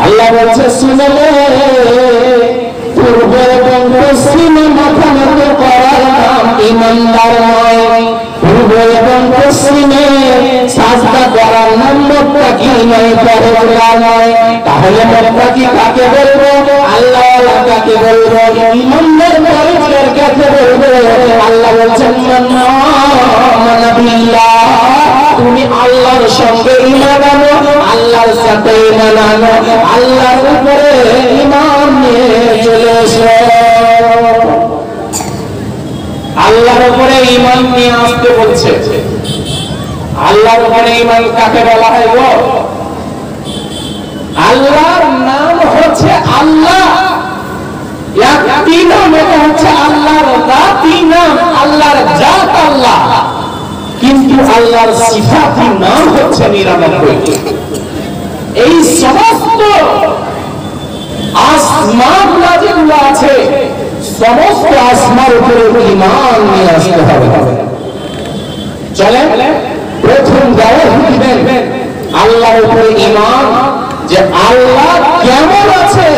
আল্লাহ বলছে শুনলে পূর্ব এবং পশ্চিমে মাথা নত করার নাম ইমানদার নয়, পূর্ব এবং পশ্চিমে সাজদা করার নাম মুত্তাকি নয়, পরহেজগার নয়। তাহলে মুত্তাকি কাকে বলবো? আল্লাহ কাকে বলবো? ইমানদার পরহেজগার কাকে বলবো? আল্লাহ বলছেন মানা বিল্লাহ, তুমি আল্লাহর সঙ্গে ঈমান আনো, আল্লাহর সাথে ঈমান আনো, আল্লাহর উপরে ঈমান নিয়ে চলে এসো। আল্লাহর উপরে ঈমান নিয়ে আসতে বলছে। আল্লাহর উপরে ঈমান কাকে বলা হয় গো? আল্লাহর নাম হচ্ছে আল্লাহ, একটি নাম, এটা হচ্ছে আল্লাহর জাতি নাম, আল্লাহর জাত আল্লাহ, কিন্তু আল্লাহর সিফাতি নাম হচ্ছে 99। এই সমস্ত আসমান যেগুলো আছে, সমস্ত আসমার উপরে ঈমান নিয়ে আসতে হবে। চলে প্রথম দাওয়াত দিবেন আল্লাহর উপরে ঈমান, যে আল্লাহ কেমন আছে,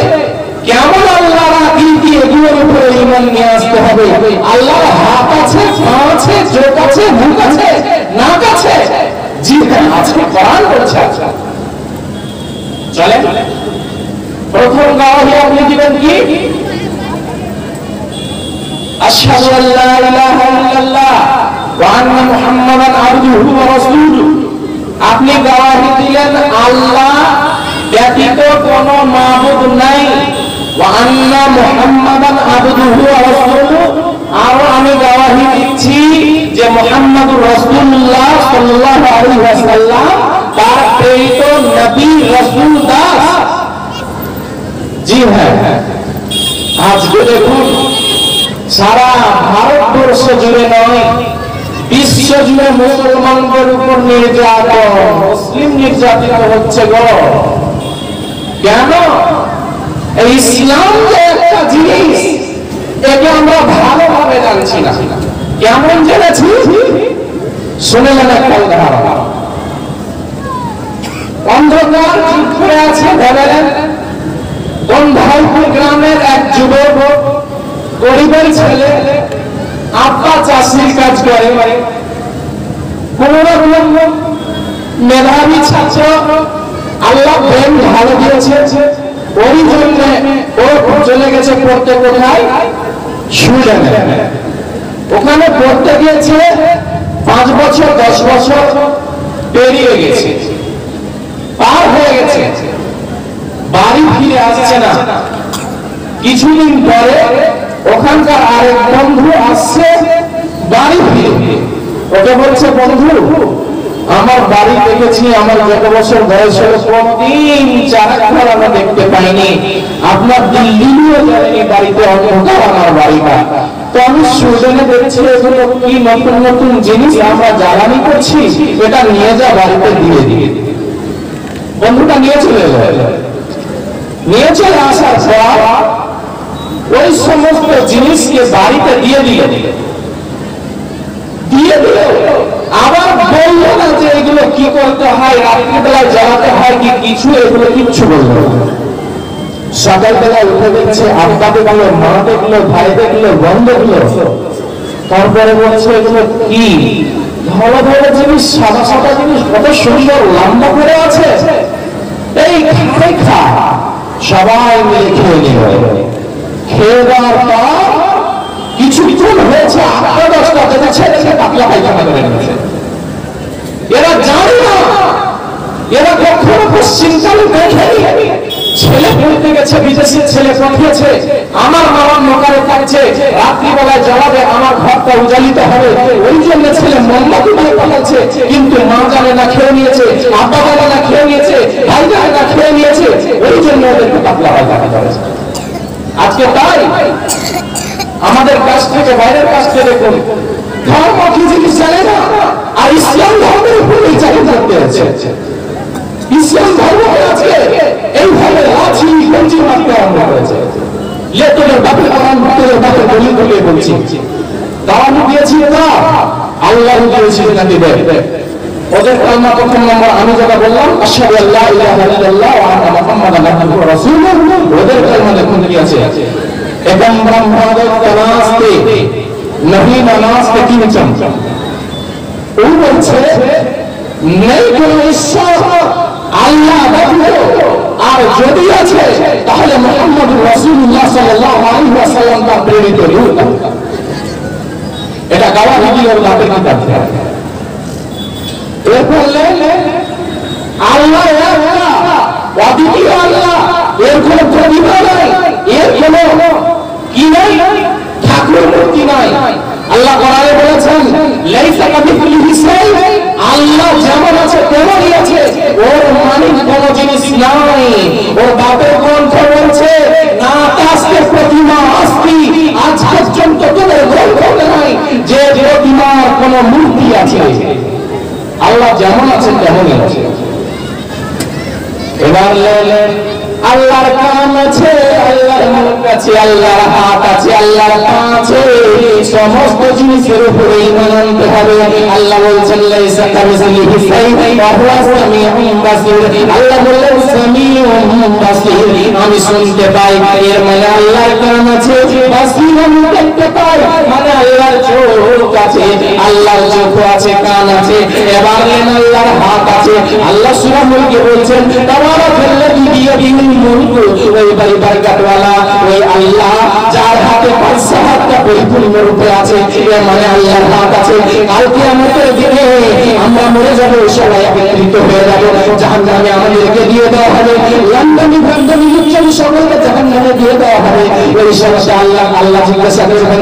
কেমন আল্লাহর আকৃতি, এগুলোর উপরে ঈমান নিয়ে আসতে হবে। আল্লাহর হাত আছে, পা আছে, চোখ আছে, মুখ আছে, নাক আছে, জিহ্বা আছে, কোরআন বলছে। চলে প্রথম গাওয়াহি আপনি দিবেন কি? আশহাদু আল্লা ইলাহা ইল্লাল্লাহ ওয়া আন্না মুহাম্মাদান আবদুহু ওয়া রাসূলুহু। আপনি গাওয়াহি দিলেন আল্লাহ ব্যতীত কোনো মাবুদ নাই, ওয়া আন্না মুহাম্মাদান আবদুহু ওয়া রাসূলুহু। আর আমি গাওয়াহি দিচ্ছি যে মুহাম্মদুর রাসূলুল্লাহ সাল্লাল্লাহু আলাইহি ওয়াসাল্লাম তার প্রেরিত নবী রাসূল দাস। জি হ্যাঁ, আজকে দেখুন সারা ভারতবর্ষ জুড়ে নয়, বিশ্ব জুড়ে মুসলমানদের উপর নির্যাতন, মুসলিম নির্যাতিত হচ্ছে গো। কেন? এই ইসলাম যে একটা জিনিস, একে আমরা ভালোভাবে জানছি না। কেমন জেনেছি? শুনে নেন একটা উদাহরণ। অন্ধকার চুপ করে আছে, ভেবেলেন বন্ধাইপুর গ্রামের এক যুবক, গরিবের ছেলে, আব্বা চাষির কাজ করে, কোন রকম মেধাবী ছাত্র, আল্লাহ ব্রেন ভালো দিয়েছে, ওই জন্য ও চলে গেছে পড়তে কোথায়? সুইডেনে। ওখানে পড়তে গিয়েছে 5 বছর 10 বছর পেরিয়ে গেছে, পার হয়ে গেছে, বাড়ি ফিরে আসছে না। কিছুদিন পরে ওখানকার আরেক বন্ধু আসছে বাড়ি ফিরে, ওকে বলছে বন্ধু আমার বাড়ি দেখেছি, আমার যত বছর বয়স হলো কোনদিন চারাঘর আমরা দেখতে পাইনি, আপনার দিল্লিও জানেনি বাড়িতে অন্ধকার আমার বাড়িটা, তো আমি সুইডেনে দেখছি এগুলো কি নতুন নতুন জিনিস আমরা জ্বালানি করছি, এটা নিয়ে যা বাড়িতে দিয়ে দিয়ে। বন্ধুটা নিয়ে চলে যায়, নিয়ে চলে আসার পর ওই সমস্ত জিনিসকে বাড়িতে দিয়ে দিয়ে আবার বললো না যে এগুলো কি করতে হয়, রাত্রিবেলায় জ্বালাতে হয় কি কিছু, এগুলো কিচ্ছু বললো না। সকালবেলায় উঠে দেখছে আব্বা দেখলো, মা দেখলো, ভাই দেখলো, বোন দেখলো, তারপরে বলছে এগুলো কি ধরো ধরো জিনিস, সাদা সাদা জিনিস, কত সুন্দর লম্বা করে আছে, এই খাই খা। সবাই মিলে খেয়ে নিল। খেয়ে দেওয়ার পর কিছুক্ষণ হয়েছে, 8-10টা থেকে ছেলেকে পাতলা পায়খানা করে নিয়েছে। এরা জানে না, এরা কখনো পশ্চিমকালে দেখেনি। ছেলে পড়তে গেছে, বিদেশের ছেলে পাঠিয়েছে, আমার মামার মোকারে থাকছে, রাত্রিবেলায় জ্বালাবে, আমার ঘরটা উজালিত হবে, ওই জন্য ছেলে মোমবাতি দিয়ে পাঠাচ্ছে, কিন্তু মা জানে না খেয়ে নিয়েছে, আব্বা জানে না খেয়ে নিয়েছে, ভাই জানে না খেয়ে নিয়েছে, ওই জন্য ওদেরকে পাতলা পায়খানা করেছে। আজকে তাই আমাদের কাছ থেকে, বাইরের কাছ থেকে দেখুন, ধর্ম কি জিনিস জানে না, আর ইসলাম ধর্মের উপর নির্যাতন করতে হচ্ছে। ইসলাম ধর্ম আজকে এইভাবে লাঠি গঞ্জি মারতে আরম্ভ করেছে। তোদের বাপের কোরআন, তোদের বাপের দলিল বলিয়ে বলছি, দাওয়াত দিয়েছি না, আল্লাহ দিয়েছি না দিবে। ওদের কালমা প্রথম নম্বর আমি যেটা বললাম, আশহাদু আল্লা ইলাহা ইল্লাল্লাহ ওয়া আন্না মুহাম্মাদান মুহাম্মাদান আবদুহু ওয়া রাসূলুহু ওদের কালমা দেখুন কি আছে একম ব্রহ্মাদের নামাজতে নবী নামাজতে কি নিচম ও বলছে নেই কোন ঈশ্বর আল্লাহ বাদে আর যদি আছে তাহলে মুহাম্মদুর রাসূলুল্লাহ সাল্লাল্লাহু আলাইহি ওয়াসাল্লাম তার প্রেরিত দূত এটা দাওয়া দিলের বাতে কিতাব এরপর আল্লাহ অদ্বিতীয় আল্লাহ এর কোনো প্রতিভা নাই এর কোনো কি নাই ঠাকুর মূর্তি নাই আল্লাহ কোরআনে বলেছেন লাইসা কামিসলিহি শাই আল্লাহ যেমন আছে তেমনই আছে ওর মানিক কোনো জিনিস নাই ওর বাপের গ্রন্থ বলছে না আকাশের প্রতিমা আস্তি আজ পর্যন্ত তোদের গ্রন্থে নাই যে প্রতিমার কোনো মূর্তি আছে আল্লাহ যেমন আছে তেমনই আছে এবার আল্লাহর কান আছে আল্লাহর মুখ আছে আল্লাহর হাত আছে আল্লাহর পা আছে সমস্ত জিনিসের উপরে ঈমান আনতে হবে আল্লাহ বলেন লাইসা কামিসলিহি শাই ওয়া হুয়া সামিউন বাসীর আল্লাহ বলেন সামিউন বাসীর আমি শুনতে পাই এর মানে আল্লাহর কান আছে বাসীর আমি দেখতে পাই মানে আল্লাহর চোখ আছে আল্লাহর চোখ আছে কান আছে এবার আল্লাহর হাত আছে আল্লাহ সূরা মুলকে বলেন তাবারাকাল্লাযী বিয়াদিহি ওই বারকাতওয়ালা ওই আল্লাহ যার হাতে পাঁচটা পরিপূর্ণ রূপে আছে এর মানে আল্লাহর হাত আছে কাল কিয়ামতের দিনে আমরা মরে যাব সবাই একত্রিত হয়ে যাব জাহান্নামে আমাদেরকে দিয়ে দেওয়া হবে লন্ডনি লুচ্চন সকলকে জাহান্নামে দিয়ে দেওয়া হবে ওই সময় আল্লাহ জিজ্ঞাসা করবেন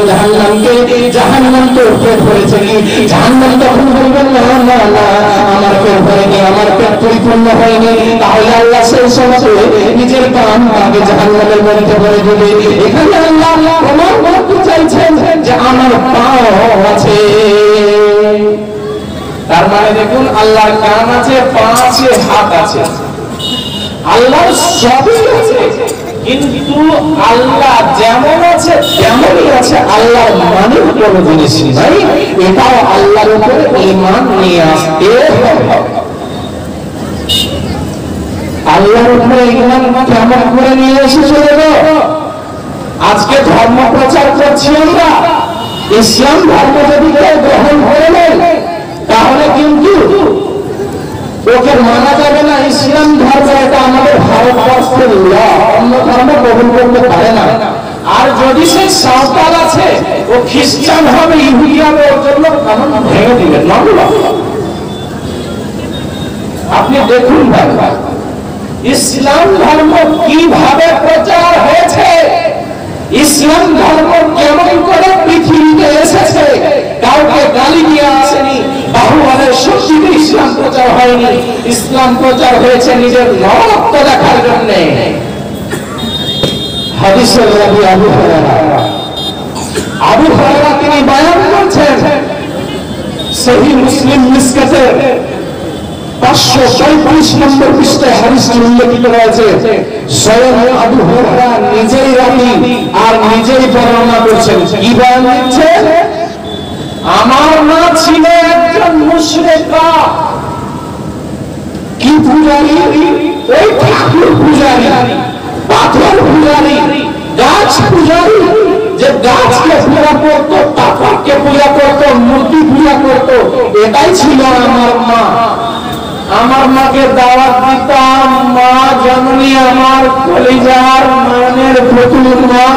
জাহান্নাম তো পেট ভরেছে কি জাহান্নাম তখন বলবেন না না না আমার পেট ভরেনি আমার পেট পরিপূর্ণ হয়নি তাহলে আল্লাহ সেই সময় নিজের কান আগে জাহান্নামের মধ্যে ভরে দেবে এখানে আল্লাহ প্রমাণ করতে চাইছেন যে আমার পাও আছে তার মানে দেখুন আল্লাহর কান আছে পা আছে হাত আছে আল্লাহর সবই আছে কিন্তু আল্লাহ যেমন আছে তেমনই আছে আল্লাহর মানের কোনো জিনিস নাই এটাও আল্লাহর উপরে ঈমান নিয়ে আসতে হবে আল্লাহর উপরে ঈমান কেমন করে নিয়ে এসে চলে গো আজকে ধর্ম প্রচার করছি আমরা ইসলাম ধর্ম যদি কেউ গ্রহণ করে নেয় তাহলে কিন্তু ওকে মানা যাবে না ইসলাম ধর্ম এটা আমাদের ভারতবর্ষের অন্য ধর্ম গ্রহণ করতে পারে না আর যদি সে সাঁওতাল আছে ও খ্রিস্টান হবে ইহুদি হবে ওর জন্য কানুন ভেঙে দিবেন না আপনি দেখুন ভাই ইসলাম ধর্ম কিভাবে প্রচার হয়েছে ইসলাম ধর্ম কেমন করে পৃথিবীতে এসেছে কাউকে গালি দিয়ে আসেনি বাহুবলের শক্তিতে ইসলাম প্রচার হয়নি ইসলাম প্রচার হয়েছে নিজের নরত্ব দেখার জন্য হাদিসের রাবী আবু হুরায়রা তিনি বয়ান করছেন সহিহ মুসলিম মিসকাতের 535 নম্বর পৃষ্ঠায় হাদিসটি উল্লেখিত রয়েছে স্বয়ং আবু হুরায়রা নিজেই রাবী আর নিজেই বর্ণনা করছেন কি বয়ান দিচ্ছেন আমার মা ছিল একজন মুশরিকা কি পূজারী ওই ঠাকুর পূজারী পাথর পূজারী গাছ পূজারী যে গাছকে পূজা করত পাথরকে পূজা করত মূর্তি পূজা করত এটাই ছিল আমার মা আমার মাকে দাওয়াত দিতাম মা জননী আমার কলিজার মানের পুতুল মা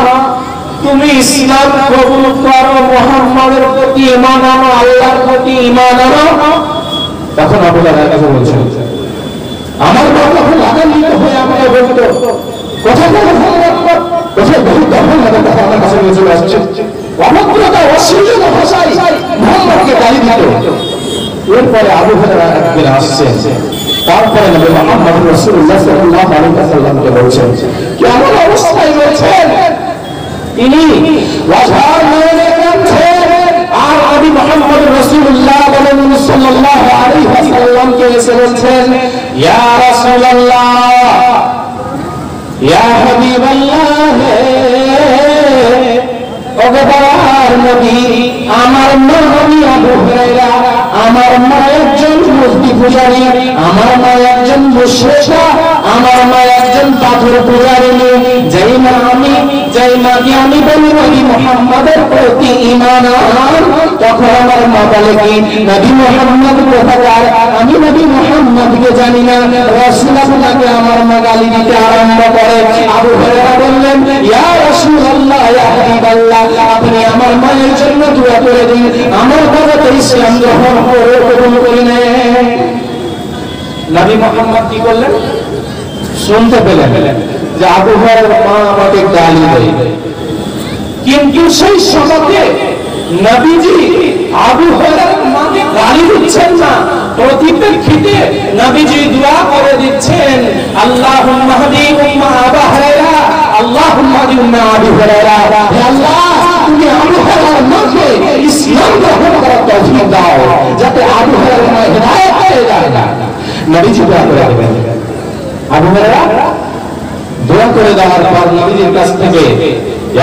তুমি ইসলাম কবুল করো মুহাম্মাদের প্রতি ঈমান আনো আল্লাহর প্রতি ঈমান আনো তখন আবু বকর কথা বলছেন আমার মা তখন আনন্দিত হয়ে আমাকে বলতো কোথায় কোথায় বহু তখন আমার কথা আমার কাছে নিয়ে চলে আসছে অভদ্রতা অশ্লীল ভাষায় মুহাম্মদকে গালি দিত এরপরে আবু হুরায়রা একদিন আসছেন তারপরে নবী মুহাম্মদ রাসূলুল্লাহ সাল্লাল্লাহু আলাইহি ওয়াসাল্লামকে বলছেন কেমন অবস্থায় রয়েছেন তিনি আজহার মেরে কাঁদছেন আর নবী মুহাম্মদ রাসূলুল্লাহ সাল্লাল্লাহু আলাইহি ওয়াসাল্লামকে এসে বলছেন ইয়া রাসূলুল্লাহ ইয়া হাবিবাল্লাহ ওগো দয়ার নবী আমার নবী আবু হুরায়রা আমার মা একজন মূর্তি পূজারী আমার মা একজন মুশরিকা আমার মা একজন একজন পাথর পূজারিনী, যেই মা যেই মাকে আমি বলি নবী মুহাম্মাদের প্রতি ঈমান আন, তখন আমার মা বলে কি নবী মুহাম্মদ কোথাকার, আমি নবী মুহাম্মদকে জানি না। রাসূলুল্লাহকে আমার মা গালি দিতে আরম্ভ করে। আবু হুরায়রা বললেন, ইয়া রাসূলুল্লাহ, ইয়া হাবিবাল্লাহ, আপনি আমার মায়ের জন্য দোয়া করে দিন, আমার বাবা তো ইসলাম গ্রহণ করে কবুল করে নেন। নবী মুহাম্মদ কি করলেন? শুনতে পেলেন যে আবু হুরায়রার মা আমাকে গালি দেয়, কিন্তু সেই সময়ে নবীজি আবু হুরায়রার মাকে গালি দিচ্ছেন না, প্রতিপক্ষে নবীজি দোয়া করে দিচ্ছেন, আল্লাহুম্মা হাদি উম্মা আবু হুরায়রা, আল্লাহুম্মা হাদি উম্মা আবু হুরায়রা, হে আল্লাহ তুমি আবু হুরায়রার মাকে ইসলাম গ্রহণ করার তৌফিক দাও, যাতে আবু হুরায়রার মা হিদায়াত পেয়ে যায়। নবীজি দোয়া করে দেবেন। আবু হুরায়রা দোয়া করে দেওয়ার পর নবীজির কাছ থেকে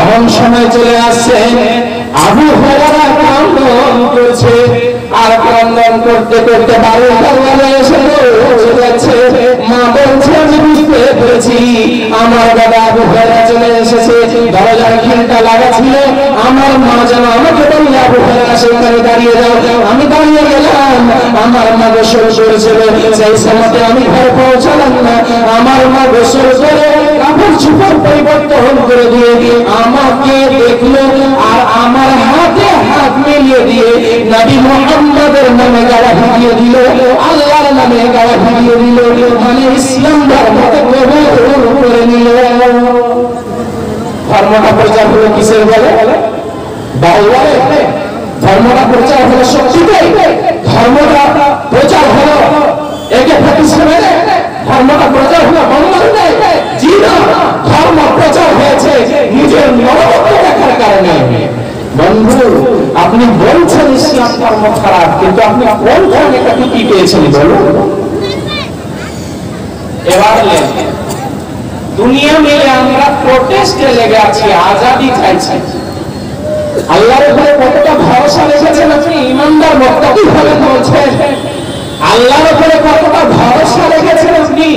এমন সময় চলে আসছে, আবু হুরায়রা কান্দন করছে, আর কান্দন করতে করতে বারোটা বাজে এসে যাচ্ছে। মা বলছে, আমি বুঝতে পেরেছি আমার বাবা আবু হুরায়রা চলে এসেছে। দরজার খিলটা লাগা ছিল, আমার মা যেন আমাকে বললে আবু হুরায়রা সেখানে দাঁড়িয়ে যাও। আমি দাঁড়িয়ে গেলাম, আমার মা গোসল করেছিল, সেই সময়তে আমি ঘরে পৌঁছালাম না। আমার মা গোসল করে কাপড় চোপড় পরিবর্তন করে দিয়ে আমাকে দেখলো, আর আমার হাতে হাত মিলিয়ে দিয়ে নবী মুহাম্মদের নামে গাওয়াহি দিয়ে দিল, আল্লাহর নামে গাওয়াহি দিয়ে দিল, মানে ইসলাম ধর্মকে কবুল করে নিল। ধর্মটা প্রচার হলো কিসের বলে? বাউলের। ধর্মটা প্রচার হলো শক্তিতে, ধর্মটা প্রচার হলো একে প্রতিষ্ঠানে, ধর্মটা প্রচার হলো বন্ধনে। জি না, ধর্ম প্রচার হয়েছে নিজের নরকত্ব দেখার কারণে। বন্ধু, আপনি বলছেন ইসলাম ধর্ম খারাপ, কিন্তু আপনি কোন ধর্মটাকে কি পেয়েছেন বলুন? এবার দুনিয়া মিলে আমরা প্রোটেস্টে লেগে আছি, আজাদি চাইছি। আল্লাহর উপরে কতটা ভরসা রেখেছেন আপনি? ইমানদার মুত্তাকি ভাবে বলছেন। আল্লাহর উপরে কতটা ভরসা রেখেছেন আপনি?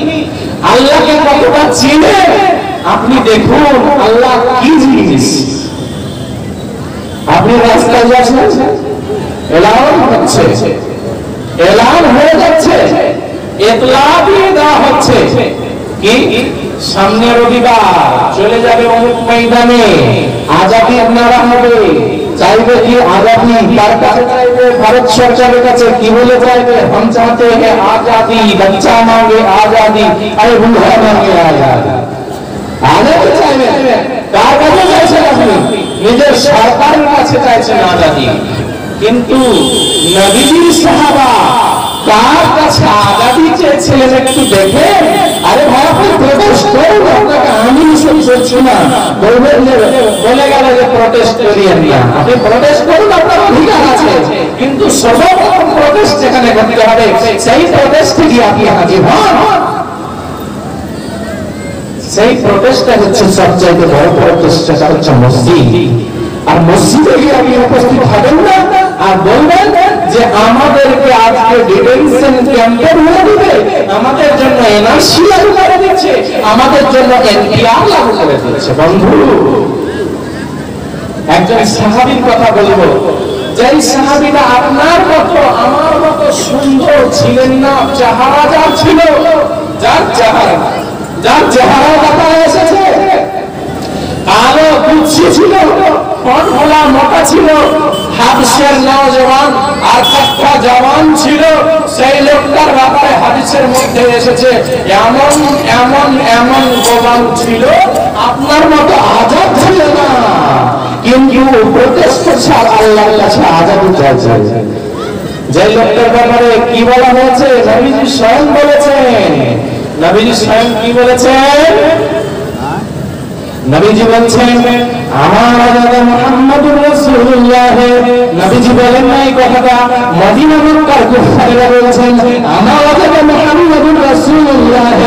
আল্লাহকে কতটা চিনেন আপনি? দেখুন আল্লাহ কি জিনিস। আপনি রাস্তায় যাচ্ছেন, এলান হচ্ছে, এলান হয়ে যাচ্ছে, এতলা দিয়ে দেওয়া হচ্ছে কি সামনে রবিবার চলে যাবে অমুক ময়দানে, আজাদির নারা হবে। চাইবে কি আজাদি? তার কাছে চাইবে ভারত সরকারের কাছে। কি বলে চাইবে? हम चाहते हैं आजादी, बच्चा मांगे आजादी, अरे बूढ़ा मांगे आजादी। আজাদি চাইবে। কার কাছে চাইছেন আপনি? নিজের সরকারের কাছে চাইছেন আজাদি। কিন্তু নবীজির সাহাবা কার কাছে আজাদি চেয়েছিলেন একটু দেখে? আরে ভাই আপনি প্রটেস্ট করুন, আপনাকে আমি নিষেধ করছি না। বলে গেল যে প্রটেস্ট করিয়েন না, আপনি প্রটেস্ট করুন, আপনার অধিকার আছে, কিন্তু সর্বপ্রথম প্রটেস্ট যেখানে করতে হবে সেই প্রটেস্টে গিয়ে আপনি হাজির হন। সেই প্রটেস্টটা হচ্ছে সবচাইতে বড় প্রটেস্ট, সেটা হচ্ছে মসজিদ। আর মসজিদে গিয়ে আপনি উপস্থিত হবেন না আর বলবেন যে আমাদেরকে আজকে ডিটেনশন ক্যাম্পে ভরে দিবে, আমাদের জন্য এনআরসি লাগু করে দিচ্ছে, আমাদের জন্য এনপিআর লাগু করে দিচ্ছে। বন্ধু, একজন সাহাবীর কথা বলবো, যেই সাহাবীরা আপনার মতো আমার মতো সুন্দর ছিলেন না, চেহারা যার ছিল, যার চেহারা কথা এসেছে, কালো কুৎসি ছিল, ফটফলা মোটা ছিল, হাদিসের নওজওয়ান আর পাক্কা জওয়ান ছিল, সেই লোকটার ব্যাপারে হাদিসের মধ্যে এসেছে এমন এমন এমন গোলাম ছিল, আপনার মতো আজাদ ছিল না, কিন্তু প্রটেস্ট করছে আল্লাহর কাছে আজাদি চাইছে। যে লোকটার ব্যাপারে কি বলা হয়েছে? নবীজি স্বয়ং বলেছেন। নবীজি স্বয়ং কি বলেছেন? নবীজি বলছেন আমার আজাদ মুহাম্মদুর রাসূলুল্লাহ। নবীজি বলেন না এই কথাটা, মদিনা মক্কার কুফাররা বলছেন আমার আজাদ মুহাম্মদুর রাসূলুল্লাহ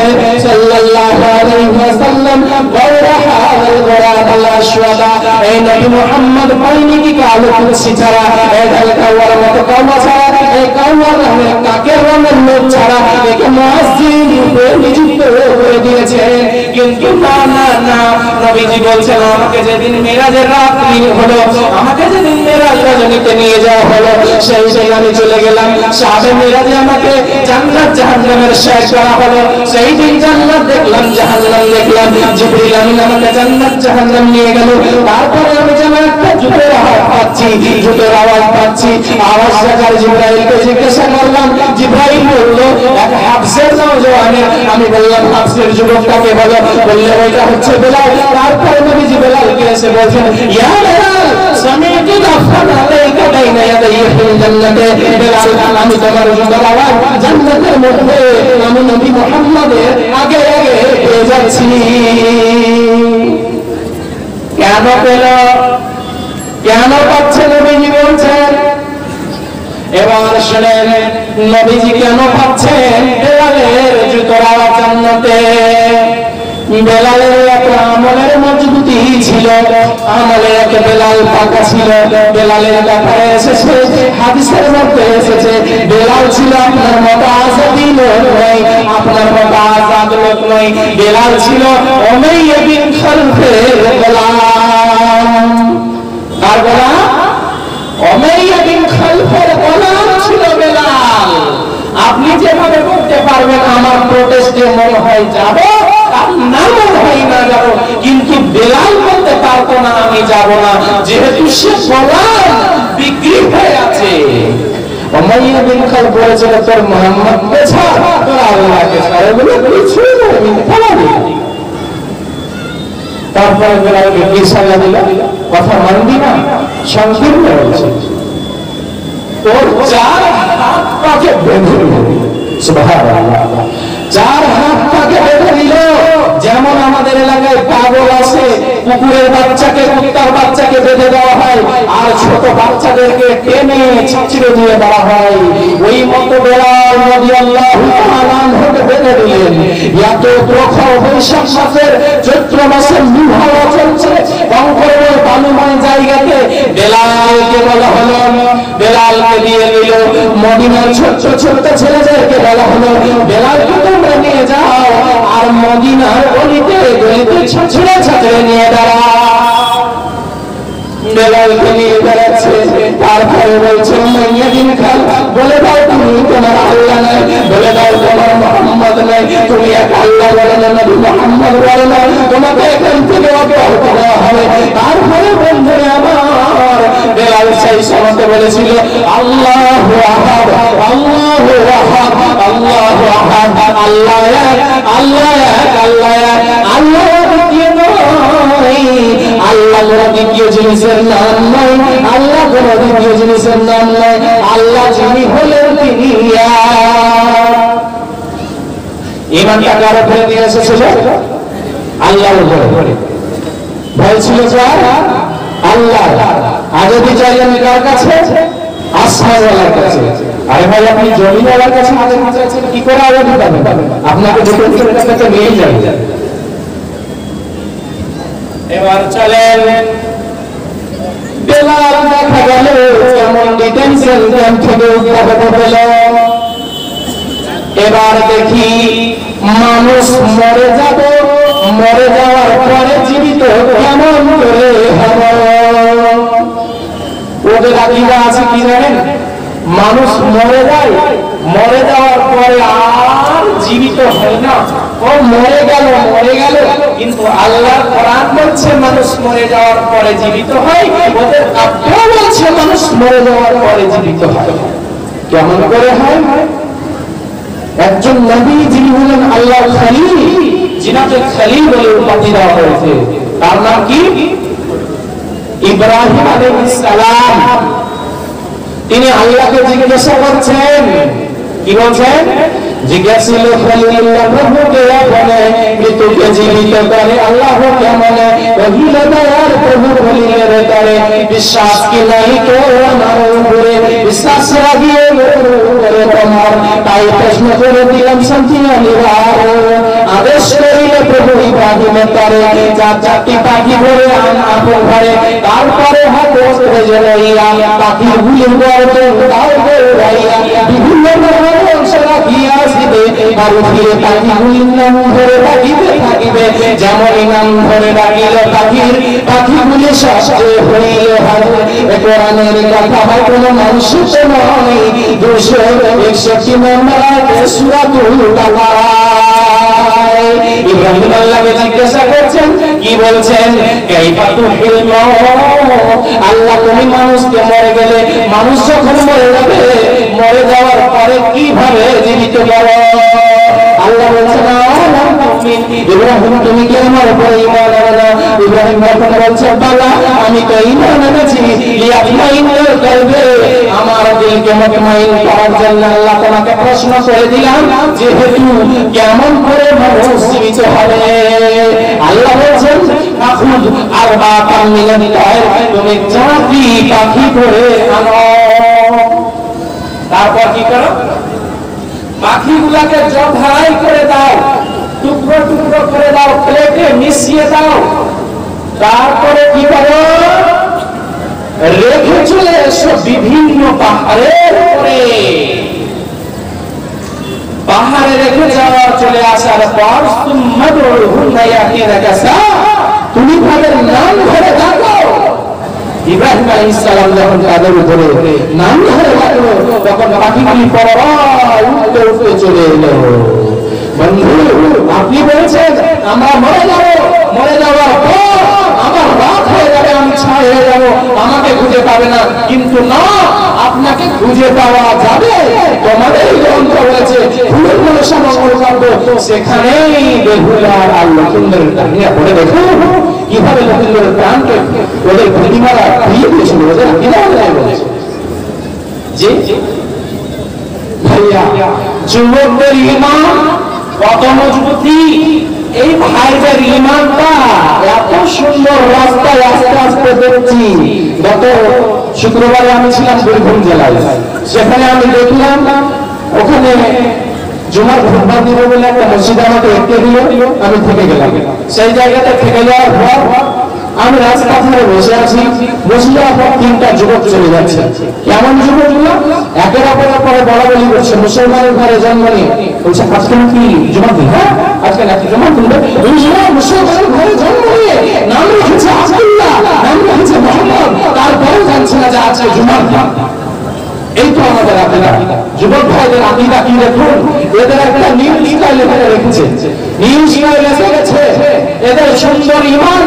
সাল্লাল্লাহু আলাইহি ওয়াসাল্লাম ওয়ারাহা ওয়াল গুরাদ আল আশওয়াদা। এই নবী মুহাম্মদ পাইনি কি কালো কুৎসি ছাড়া, এই কাওয়ার মতো কাওয়া ছাড়া, এই কাওয়ার নামে কাকের রঙের লোক ছাড়া একে মুয়াজ্জিন রূপে নিযুক্ত করে দিয়েছেন। কিন্তু না না না, নবীজি বলছেন আমাকে যেদিন মেরাজের রাত্রি হলো, আমাকে যেদিন মেরাজ রজনীতে নিয়ে যাওয়া হলো, সেই দিন আমি চলে গেলাম শাবে মেরাজে, আমাকে জান্নাত জাহান্নামের শেষ করা হলো। সেই দিন জান্নাত দেখলাম, জাহান্নাম দেখলাম, জিবরিল আমিন আমাকে জান্নাত জাহান্নাম নিয়ে গেল। তারপরে আমি যেন একটা জুতোর আওয়াজ পাচ্ছি, জুতোর আওয়াজ পাচ্ছি, আওয়াজ জাগার জিবরাইলকে জিজ্ঞাসা করলাম, জিবরাইল বললো এক হাফসের নওজওয়ানের। আমি বললাম হাফসের যুবকটাকে বলো, বললে ওইটা হচ্ছে বেলাল। তারপরে নবীজি বেলালকে এসে বলছেন, ইয়া বেলাল সামি'তু দাফান আলাইকা বাইনা ইয়াদাইহি ফিল জান্নাতে। বেলাল আমি তোমার জুতোর আওয়াজ জান্নাতের মধ্যে আমি নবী মুহাম্মদের আগে আগে পেয়ে যাচ্ছি। কেন পেল, কেন পাচ্ছে নবীজি বলছেন। এবার শুনেন নবীজি কেন পাচ্ছেন বেলালের জুতোর আওয়াজ জান্নাতে। বেলালের এক আমলের মজবুতি ছিল, আমলের এক বেলাল পাকা ছিল। বেলালের ব্যাপারে এসেছে, হাদিসের মধ্যে এসেছে, বেলাল ছিল আপনার মতো আজাদি লোক নয়, আপনার মতো আজাদ লোক নয়। বেলাল ছিল উমাইয়া বিন খালফের গোলাম। কার গোলাম? উমাইয়া বিন খালফের গোলাম ছিল বেলাল। আপনি যেভাবে করতে পারবেন আমার প্রোটেস্টে মনে হয় যাব, না মনে হয় না যাব, কিন্তু বেলাল বলতে পারতো না আমি যাব না, যেহেতু সে গোলাম বিক্রি হয়ে আছে। উমাইয়া বিন খালফ বলেছিল তোর মুহাম্মদ বেছা, তোর আল্লাহকে ছাড়া বলে কিছুই নয়, মিথ্যা বলে। তারপরে বেলালকে কি সাজা দিল? কথা মানবি না, সংকীর্ণ হয়েছে, তোর চার হাত পাকে বেঁধে দিল। সুবহানাল্লাহ, চার হাত পাকে বেঁধে দিল। যেমন আমাদের এলাকায় পাগল আছে, কুকুরের বাচ্চাকে, কুত্তার বাচ্চাকে বেঁধে দেওয়া হয়, আর ছোট বাচ্চাদেরকে টেনে ছিঁচড়ে দিয়ে দেওয়া হয়, ওই মতো বেলাল রাদিয়াল্লাহু তাআলা আনহুকে বেঁধে দিলেন। এত প্রখর বৈশাখ মাসের চৈত্র মাসের লুহাওয়া চলছে, কঙ্করের বালুময় জায়গাতে বেলালকে বলা হলো, বেলালকে দিয়ে দিল। মদিনার ছোট্ট ছোট্ট ছেলেদেরকে বলা হলো বেলালকে তোমরা নিয়ে যাও, আর মদিনার গলিতে গলিতে ছাঁচড়ে ছাঁচড়ে নিয়ে দাঁড়াও। বেলালকে নিয়ে বেড়াচ্ছে। তারপরে বলছে উমাইয়া বিন খালফ, বলে দাও তুমি তোমার আল্লাহ নাই, বলে দাও তোমার মুহাম্মদ নাই, তুমি এক আল্লাহ বলে না, নবী মুহাম্মদ বলে না, তোমাকে এখান থেকে অব্যাহত দেওয়া হবে। তারপরে বন্ধুরে আমার বেলাল সেই সময় বলেছিল আল্লাহু আহাদ, আল্লাহু আহাদ, আল্লাহু আহাদ, আল্লাহ এক, আল্লাহ এক, আল্লাহ এক, আল্লাহ দ্বিতীয় নয়, আল্লাহ কোনো দ্বিতীয় জিনিসের নাম নয়, আল্লাহ কোনো দ্বিতীয় জিনিসের নাম নয়, আল্লাহ যিনি হলেন তিনি ইমানটা কার উপরে দিয়ে এসেছিল? আল্লাহর উপরে। ভয় ছিল আল্লাহ। আর যদি চাইলেন কার কাছে? আসমানওয়ালার কাছে। আরে ভাই আপনি জমিনওয়ালার কাছে মাঝে মাঝে আছেন, কি করে আগে দিবেন? আপনাকে যখন কাছে নিয়ে যাবে। এবার চলেন বেলাল দেখা গেল কেমন ডিটেনশন ক্যাম্প থেকে উদ্ধার পেল। এবার দেখি মানুষ মরে যাবে, মরে যাওয়ার পরে জীবিত কেমন করে হবে। ওদের আকিদা আছে কি জানেন? মানুষ মরে যায়, মরে যাওয়ার পরে আর জীবিত হয় না, ও মরে গেল মরে গেল, কিন্তু আল্লাহর কোরআন বলছে মানুষ মরে যাওয়ার পরে জীবিত হয়, ওদের আব্দুল বলছে মানুষ মরে যাওয়ার পরে জীবিত হয়। কেমন করে হয়? একজন নবী যিনি হলেন আল্লাহর খলিল, যিনাকে খলিল বলে উপাধি দেওয়া হয়েছে, তার নাম কি? ইব্রাহিম আলাইহিস সালাম। তিনি আল্লাহকে জিজ্ঞাসা করছেন, কি বলছেন? জিজ্ঞাসিল খলিলুল্লাহ প্রভুকে বলে মৃতকে জীবিত করে আল্লাহ কেমনে? কহিল দয়ার প্রভু খলিলের করে বিশ্বাস কি নাই তো আমার উপরে, বিশ্বাস রাখিয়ে করে তোমার, তাই প্রশ্ন করে দিলাম শান্তি নিবার। আদেশ করিলে প্রভু ইব্রাহিমের করে চার চারটি পাখি ধরে আন আপন ঘরে, তারপরে হাতে হয়ে লইয়া পাখির গুলির গর্তে তাও দৌড়াইয়া বিভিন্ন বংশ রাখিয়া আসিবে, বাড়ি ফিরে পাখিগুলির নাম ধরে থাকিবে থাকিবে, যেমন নাম ধরে ডাকিল পাখির পাখিগুলি সস্তে হইল হাজির। কোরআনের কথা হয় কোনো মানুষের তো নয়, 261 নম্বর সূরাতুল বাকারায় ইব্রাহিম আল্লাহকে জিজ্ঞাসা করছেন, কি বলছেন? কাইফা তুহিল মাউত, আল্লাহ তুমি মানুষকে মরে গেলে, মানুষ যখন মরে যাবে, মরে যাওয়ার পরে কিভাবে জীবিত করো? আল্লাহ বলছেন ইব্রাহিম তুমি কি আমার উপরে ঈমান আনো না? ইব্রাহিম তখন বলছে বালা আমি তো ঈমান এনেছি, লিয়াতমাইন্নাল কলবে, আমার দিলকে মুতমাইন করার জন্য আল্লাহ তোমাকে প্রশ্ন করে দিলাম যেহেতু কেমন করে মানুষ জীবিত হবে। আল্লাহ বলছেন আখুদ আরবাতাম মিনাত তায়র, তুমি জাতি পাখি করে আনো। তারপর কি করো? পাখিগুলাকে জবাই করে দাও, টুকরো টুকরো করে দাও, প্লেটে মিশিয়ে দাও। তারপরে কি করো? রেখে চলে এসো বিভিন্ন পাহাড়ের উপরে। পাহাড়ে রেখে যাওয়া, চলে আসার পর তুমি তাদের নাম ধরে ডাকো। ইব্রাহিম আলাইহিস সালাম যখন তাদের উপরে নাম ধরে ডাকলো, তখন পাখিগুলি পরপর উঠতে উঠতে চলে এলো। বন্ধু আপনি বলেছেন আমরা মরে যাব, মরে যাওয়ার পর আমার রাত হয়ে যাবে, আমি ছাই হয়ে যাব, আমাকে খুঁজে পাবে না। কিন্তু না, আপনাকে খুঁজে পাওয়া যাবে। তোমাদের গ্রন্থ বলেছে ফুলের মনসা মঙ্গল কাব্য, সেখানেই বেহুলার আর লক্ষিন্দরের কাহিনী পড়ে দেখো কিভাবে লক্ষিন্দরের প্রাণকে ওদের প্রতিমারা ফিরিয়ে দিয়েছিল, ওদের কিভাবে বলেছে যে ভাইয়া যুবকদের ঈমান কত মজবুতি। এই ভাইদের ঈমানটা এত সুন্দর রাস্তায় আস্তে আস্তে দেখছি। গত শুক্রবারে আমি ছিলাম বীরভূম জেলায়, সেখানে আমি দেখলাম ওখানে জুমার ঘটনা দিব বলে একটা মসজিদ আমাকে দেখতে দিল, আমি থেকে গেলাম। সেই জায়গাতে থেকে যাওয়ার পর আমি রাস্তা ধারে বসে আছি, বসে যাওয়ার পর 3টা যুবক চলে যাচ্ছে। কেমন যুবকগুলো? একের অপরের পরে বলাবলি করছে, মুসলমানের ঘরে জন্ম নিয়ে বলছে আজকে নাকি জমা দিন, হ্যাঁ আজকে নাকি জমা তুলবে। মুসলমানের ঘরে জন্ম নিয়ে নাম রেখেছে আব্দুল্লাহ, নাম রেখেছে মোহাম্মদ, তারপরে জানছে না যে আজকে জুমার দিন। এই তো আমাদের আকিদা। যুবক ভাইদের আকিদা কি দেখুন, এদের একটা নিউ স্টাইলে রেখেছে, নিউ স্টাইলে রেখেছে এদের সুন্দর ঈমান,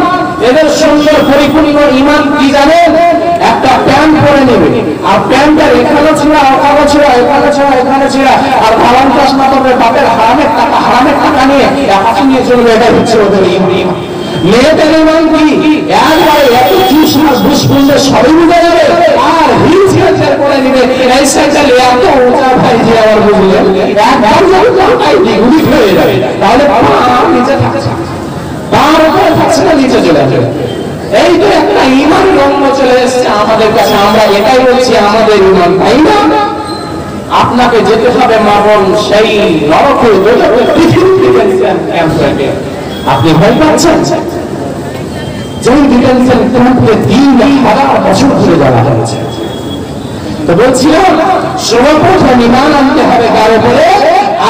এদের সুন্দর পরিপূর্ণ ঈমান কি জানেন? একটা প্যান্ট পরে নেবে, আর প্যান্টের এখানে ছিঁড়া, ওখানে ছিঁড়া, এখানে ছিঁড়া, এখানে ছিঁড়া, আর ভালান চশমা করবে, বাপের হারামের টাকা নিয়ে হাতে নিয়ে চলবে। এটা হচ্ছে ওদের ঈমান। মেয়েদের ঈমান কি? একবারে এত চুষমাস দুষ্পুঞ্জে সবই বুঝে যাবে, আর হিল স্যান্ডেল পরে নিবে। এই স্যান্ডেল এত উঁচা ভাই যে আবার বুঝলেন, একবার যদি পায়ে দ্বিগুণিত হয়ে যাবে, তাহলে পা নিচে থাকছে, পার উপরে থাকছে না, নিচে চলে যাবে। এই তো একটা ঈমান রঙ চলে এসছে আমাদের কাছে। আমরা এটাই বলছি আমাদের ঈমান, তাই না? আপনাকে যেতে হবে মাবন সেই নরকে, আপনি ভয় পাচ্ছেন? যেই ডিটেনশন ক্যাম্পে 3,000 বছর ধরে যাওয়া হয়েছে। তো বলছিলাম সর্বপ্রথম ঈমান আনতে হবে কার উপরে?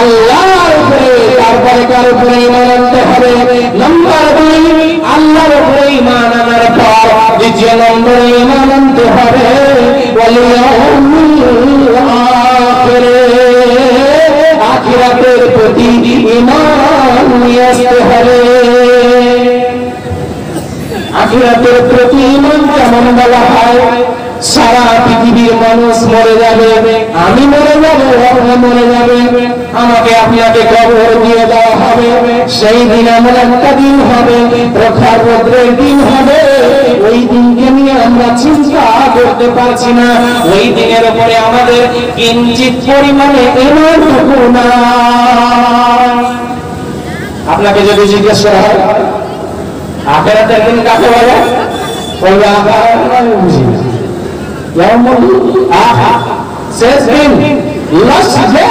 আল্লাহর উপরে। তারপরে কার উপরে ঈমান আনতে হবে? নাম্বার 2 আল্লাহর উপরে ঈমান আনার পর দ্বিতীয় নম্বরে ঈমান আনতে হবে ওয়াল ইয়াউমিল আখির, আখিরাতের প্রতি ঈমান নিয়ে আসতে হবে। আখিরাতের প্রতি ঈমান কেমন বলা হয়? সারা পৃথিবীর মানুষ মরে যাবে, আমি মরে যাব, আপনি মরে যাবে, আমাকে আপনাকে কবর দিয়ে দেওয়া হবে। সেই দিন এমন একটা দিন হবে, প্রখর রৌদ্রের দিন হবে। ওই দিনকে নিয়ে আমরা চিন্তা করতে পারছি না। ওই দিনের উপরে আমাদের কিঞ্চিত পরিমাণে ঈমানটুকু না। আপনাকে যদি জিজ্ঞেস করা হয় আখিরাতের দিন কাকে বলে, বলবে আখিরাত বুঝি না, শেষ দিন, লাস্ট ডে,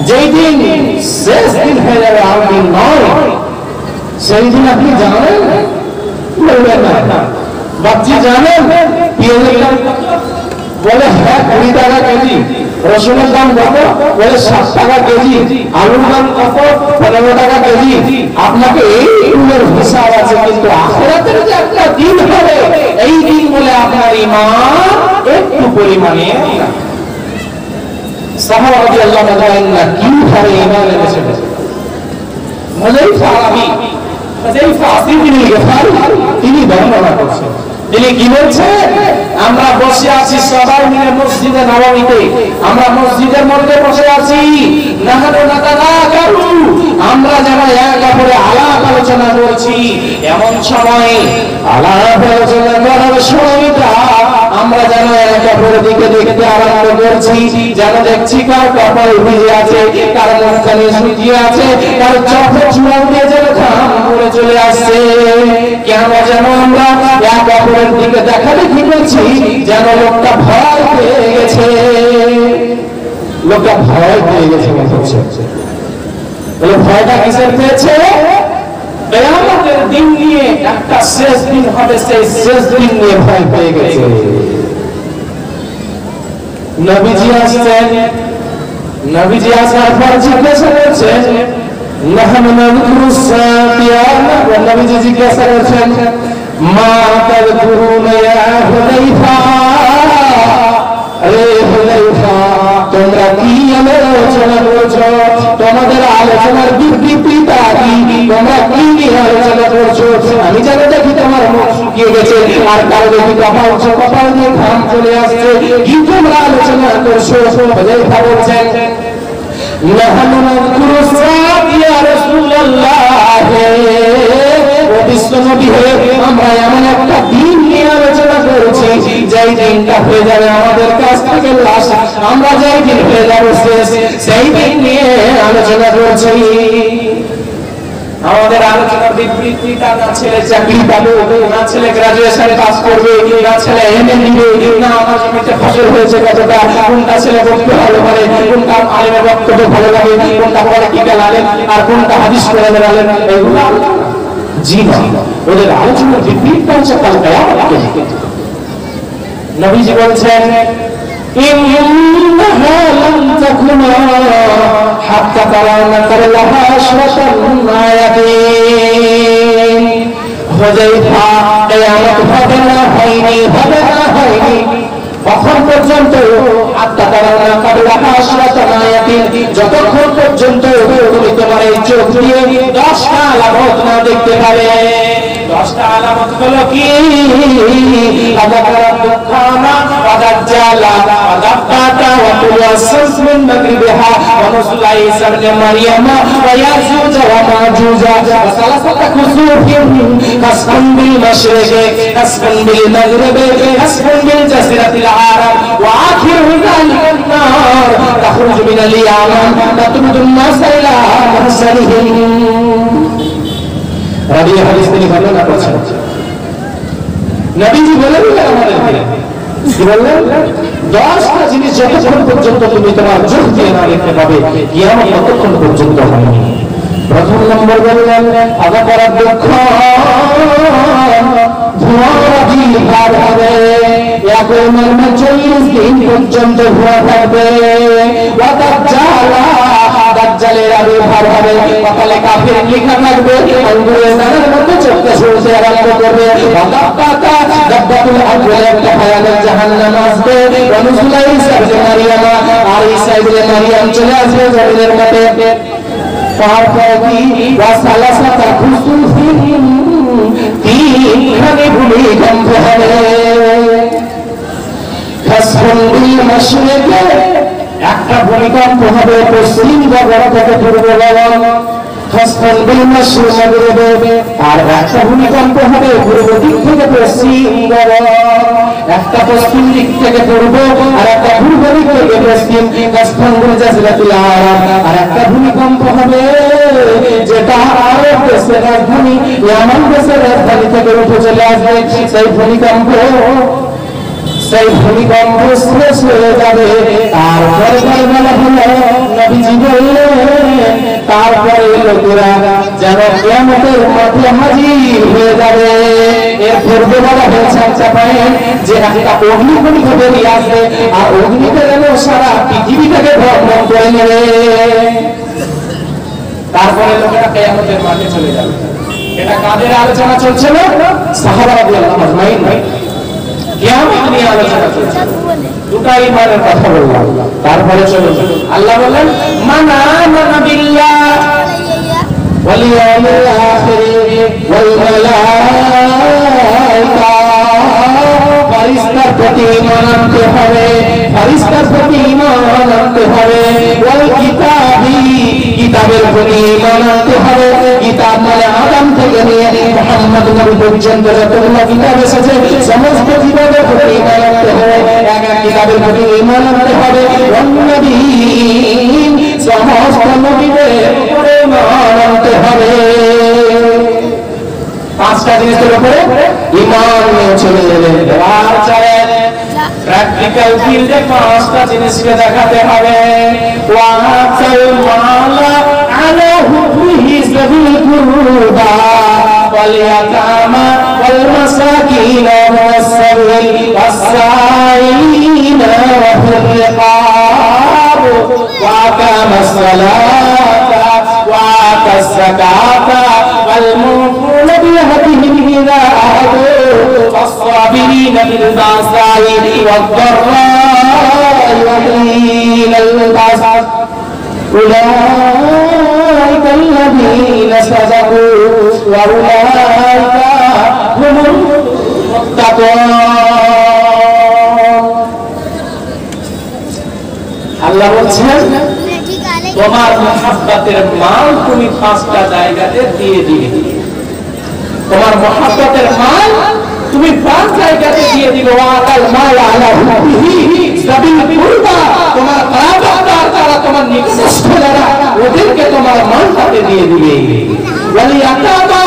যেই দিন শেষ দিন হয়ে যাবে, আর দিন নয়। সেই দিন আপনি জানেন? বলবেন না। বাচ্চি জানেন পেঁয়াজের দাম? বলে হ্যাঁ 20 টাকা কেজি। রসুনের দাম কত? বলে 7 টাকা কেজি। আলুর দাম কত? 15 টাকা কেজি। আপনাকে এই দিনের হিসাব আছে, কিন্তু আখিরাতের যে একটা দিন হবে, এই দিন বলে আপনার ঈমান একটু পরিমাণে সাহাবা রাদিয়াল্লাহু তাআলা কিভাবে ঈমান এনেছেন। হুযায়ফা ইবনে গফার তিনি বর্ণনা করছেন। তিনি কি বলছেন? আমরা বসে আছি সবাই মিলে মসজিদে নববীতে, আমরা মসজিদের মধ্যে বসে আছি, নাহানু নাতানাকারু, আমরা যেন এক অপরে আলাপ আলোচনা করছি। এমন সময় আলাপ আলোচনা করার সময়টা আমরা যেন এক অপরের দিকে দেখতে আরম্ভ করছি, যেন দেখছি কার কপাল ভিজে আছে, কার মুখখানে শুকিয়ে আছে, কার চোখে চুল দিয়ে যেন ঘাম পড়ে চলে আসছে। কেন যেন আমরা এক অপরের দিকে দেখা দেখি করছি, যেন লোকটা ভয় পেয়ে গেছে, লোকটা ভয় পেয়ে গেছে। ভয়টা কিসের পেয়েছে? কিয়ামতের দিন নিয়ে, একটা শেষ দিন হবে, সেই শেষ দিন নিয়ে ভয় পেয়ে গেছে। নবীজি আসছেন, নবীজি আসার পর জিজ্ঞাসা করছেন, নবীজি জিজ্ঞাসা করছেন, মা তাযকুরুনা ইয়া হুযায়ফা, রে হুযায়ফা তোমরা কি আলোচনা করছো? তোমাদের আলোচনার বিবৃতিটা কি? তোমরা কি নিয়ে আলোচনা করছো? আমি জানি দেখি তোমার মুখ শুকিয়ে গেছে, আর কারো দেখি কপাল দিয়ে ঘাম চলে আসছে, কি তোমরা আলোচনা করছো? হুযায়ফা বলছেন, নাহনু নাযকুরু সাআত ইয়া রাসূলুল্লাহ, ও বিশ্বনবী হে, আমরা এমন একটা দিন নিয়ে আলোচনা করছি, যেই দিনটা হয়ে যাবে আমাদের কাছ থেকে লাশ, আমরা যেই দিন হয়ে যাবো শেষ, সেই দিন নিয়ে আলোচনা করছি। আমাদের আলোচনার বিবৃতিটা না ছেলে চাকরি পাবে, না ছেলে গ্রাজুয়েশন পাস করবে, না ছেলে এমএ নিবে, না আমার জমিতে ফসল হয়েছে কতটা, কোনটা ছেলে বক্তব্য ভালো পারে, কোনটা আলেমের বক্তব্য ভালো লাগে, কোনটা পলিটিক্যাল আলেম, আর কোনটা হাদিস কোরআনের আলেম, এগুলো জি না। ওদের আলোচনার বিবৃতিটা হচ্ছে কাল কিয়ামতকে নিয়ে। নবীজি বলছেন, ইন্নাহা লাম তাকুনা হাত্তা তারাউনা কাল্লাহা আশরাতান আয়াতিন। হুযায়ফা কিয়ামত হবে না, হয়নি, হবে না, হয়নি, কখন পর্যন্ত? হাত্তা তারাউনা কাল্লাহা আশরাতান আয়াতিন, যতক্ষণ পর্যন্ত তুমি তোমার এই চোখ দিয়ে 10টা আলামত না দেখতে পাবে। 10টা আলামত হলো কি? আযাকার দুখানা ওয়াদাজ্জালা ওয়াদাব্বাতা ওয়া তুওয়াসসাস মিন মাগরিবিহা ওয়া নুজুল ঈসা ইবনে মারইয়াম ওয়া ইয়াজুজ ওয়া মাজুজ ওয়া সালাসাতা কুসুফিন কাসফুন বিল মাশরিকি কাসফুন বিল মাগরিবি কাসফুন বিল জাসিরাতিল আরাব ওয়া আখিরু যালিকান নার তাখরুজু মিনাল ইয়ামান তাতুদুন নাস ইলা মাহসারিহিম। রাবি হাদিস তিনি বর্ণনা করেছেন, নবীজি বলেন আমাদের কি বললেন? 10টা জিনিস যতক্ষণ পর্যন্ত তুমি তোমার চোখ দিয়ে না দেখতে পাবে, কিয়ামত ততক্ষণ পর্যন্ত হয়নি। প্রথম নম্বর বললেন, আযাকার দুখান, ধোঁয়া ভার হবে, একই মর্মে 40 দিন পর্যন্ত ধোঁয়া থাকবে। ওয়াদাজ্জালা, দাজ্জালের আবির্ভাব হবে, কপালে কাফির লেখা থাকবে, আঙ্গুলের দানার মতো চোখে সরতে আরম্ভ করবে। ওয়াদাব্বাতা, দাব্বাতুল আবওয়াল, একটা ভয়ানক জাহান্নাম আসবে। ওয়া নুজুল ঈসা ইবনে মারইয়াম, আর ঈসা ইবনে মারইয়াম চলে আসবে জমিনের মধ্যে। তারপরে কি? ওয়া সালাসাতা কুসুফিন, তিনখানি ভূমিকম্প হবে। কাসফুন বিল মাশরিকি, একটা ভূমিকম্প হবে পশ্চিম গগন থেকে পূর্ব গগন, কাসফুন বিল মাশরিকি, আর একটা ভূমিকম্প হবে পূর্ব দিক থেকে পশ্চিম গগন, একটা পশ্চিম দিক থেকে পূর্ব, আর একটা পূর্ব দিক থেকে পশ্চিম, কাসফুন বিল জাসিরাতিল আরাব, আর একটা ভূমিকম্প হবে যেটা আরব দেশের রাজধানী ইয়ামান দেশের রাজধানী থেকে উঠে চলে আসবে। সেই ভূমিকম্প শেষ হয়ে যাবে। তারপরে বলা হলো, নবীজি বললেন, তারপরে লোকেরা যেন কিয়ামতের মাঠে হাজির হয়ে যাবে। এ এর পূর্বে বলা হয়েছে একটা পয়েন্ট যে একটা অগ্নিকুণ্ড বেরিয়ে আসবে আর অগ্নিতে যেন সারা পৃথিবীটাকে ভ্রমণ করে নেবে। তারপরে লোকেরা কিয়ামতের মাঠে চলে যাবে। এটা কাদের আলোচনা চলছে না? সাহাবা রাদিয়াল্লাহু আজমাইন ভাই কিয়ামত নিয়ে আলোচনা চলছে। দুটো ইমানের কথা বললাম। তারপরে চলুন আল্লাহ বলেন মান আমানা বিল্লাহ ওয়াল ইয়াউমিল আখির ওয়াল মালায়েকা। ফেরেশতার প্রতি ঈমান আনতে হবে, ফেরেশতার প্রতি ঈমান আনতে হবে। ওয়াল কিতাবি, কিতাবের প্রতি ঈমান আনতে হবে। কিতাব মানে আদম থেকে নিয়ে মুহাম্মদ নবী পর্যন্ত যতগুলো কিতাব এসেছে সমস্ত কিতাবের প্রতি ঈমান আনতে হবে। এক এক কিতাবের প্রতি ঈমান আনতে হবে। ওয়ান নবীয়িন, সমস্ত নবীদের উপরে ঈমান আনতে হবে। পাঁচটা জিনিসের উপরে ঈমান নিয়ে চলে যাবেন। আর চাই প্র্যাকটিক্যাল ফিল্ডে পাঁচটা জিনিসকে দেখাতে হবে। ওয়াসাল মালা আলা হুববিহি যাবিল কুরবা ওয়াল ইয়াতামা ওয়াল মাসাকিন ওয়াস সাবিল ওয়াস সাইলিনা ওয়া ফির রিকাব ওয়া আকামাস সালাতা ওয়া আতাস যাকাতা ওয়াল মুফুনা বিআহদিহিম ইযা আহাদু والصابرين في البأساء والضراء وحين البأس أولئك الذين صدقوا وأولئك هم المتقون। আল্লাহ বলছেন তোমার মুহাব্বতের মাল তুমি পাঁচটা জায়গাতে দিয়ে দিবে। তোমার মুহাব্বতের মাল তুমি পাঁচ জায়গাতে দিয়ে দিবে। ওয়াকাল মাল আলা হুববিহি যাবিল কুরবা, তোমার কারাবাদার যারা তোমার নিকটস্থ যারা ওদেরকে তোমার মালটাতে দিয়ে দিবে। ওয়াল ইয়াতামা,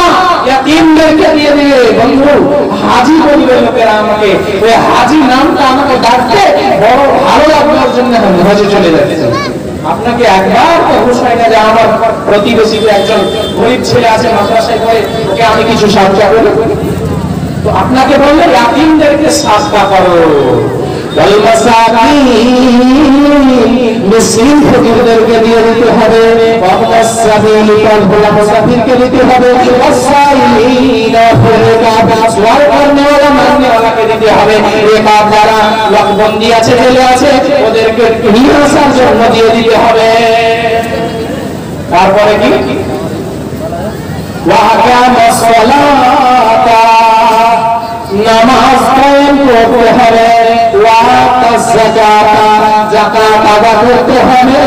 ইয়াতীমদেরকে দিয়ে দিবে। বন্ধু হাজী বলবে লোকেরা আমাকে, ওই হাজী নামটা আমাকে ডাকতে বড় ভালো লাগার জন্য আমি হজে চলে যাচ্ছি। আপনাকে একবার তো হুঁশ হয় না যে আমার প্রতিবেশীতে একজন গরিব ছেলে আছে মাদ্রাসায় পড়ে, ওকে আমি কিছু সাহায্য করব। তো আপনাকে বললে ইয়াতীমদেরকে সাজদা করো। ওয়াল মাসাকিন, মিসকিন ফকিরদেরকে দিয়ে দিতে হবে। ওয়াস সাবিল, পথভোলা মুসাফিরকে দিতে হবে। ওয়াস সাইলিনা ফির রিকাব, সওয়াল করনেওয়ালা মাননেওয়ালাকে দিতে হবে। রিকাব যারা ওয়াকবন্দি আছে, জেলে আছে, ওদেরকে নিয়ে আসার জন্য দিয়ে দিতে হবে। তারপরে কি? ওয়া আকামাস সালাতা, নামাজ কায়েম করতে হবে। ওয়া আতাস যাকাতা, যাকাত আদায় করতে হবে।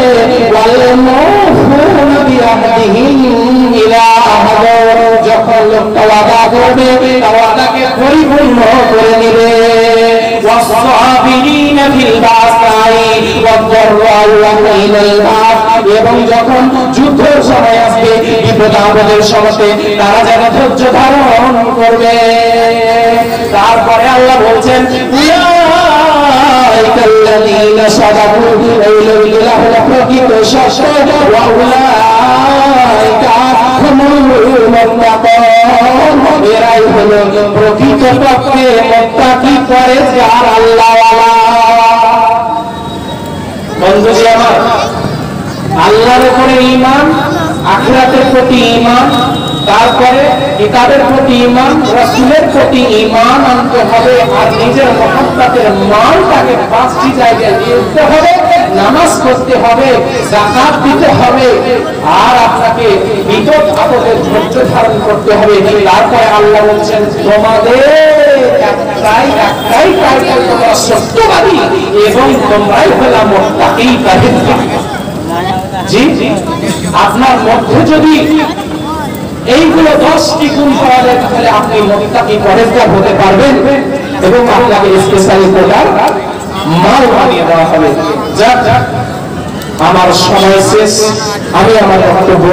ওয়াল মুফুনা বিআহদিহিম ইযা আহাদু, যখন লোকটা ওয়াদা করবে ওয়াদাকে পরিপূর্ণ করে নেবে। ওয়াস-সাবিরিনা ফিল বাসাই ওয়াদ-দাররাই ওয়া হিনাল বাস, এবং যখন যুদ্ধের সময় আসবে, বিপদ আপদের সময় তারা যেন ধৈর্য ধারণ করবে। তারপরে আল্লাহ বলছেন উলাইকাল্লাযীনা সাদাকু, এই লোকেরা হলো প্রকৃত সত্য। ওয়া উলাইকা হুমুল মুত্তাকুন, এরাই হলো প্রকৃত পক্ষে মুত্তাকি, পরেজগার আল্লাহওয়ালা। বন্ধুজি আমার, আল্লাহর উপরে ঈমান, আখিরাতের প্রতি ঈমান, তারপরে কিতাবের প্রতি ঈমান, রাসূলের প্রতি ঈমান আনতে হবে। আর নিজের মুহাব্বতের মালটাকে পাঁচটি জায়গায় দিতে হবে। নামাজ পড়তে হবে, যাকাত দিতে হবে, আর আপনাকে বিপদ আপদে ধৈর্য ধারণ করতে হবে। তারপরে আল্লাহ বলছেন তোমাদের একটাই টাইটেল, তোমরা সত্যবাদী এবং তোমরাই হলো মুত্তাকি পরহেজগার। জি, আপনার মধ্যে যদি এইগুলো 10টি গুণ পাওয়া যায় তাহলে আপনি মুত্তাকি পরহেজগার হতে পারবেন এবং আপনাকে স্পেশালি কোটার মাল বানিয়ে দেওয়া হবে। যাক, আমার সময় শেষ, আমি আমার বক্তব্য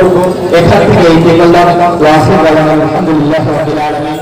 এখান থেকে এই করলাম। আলহামদুলিল্লাহ রাব্বিল আলামিন।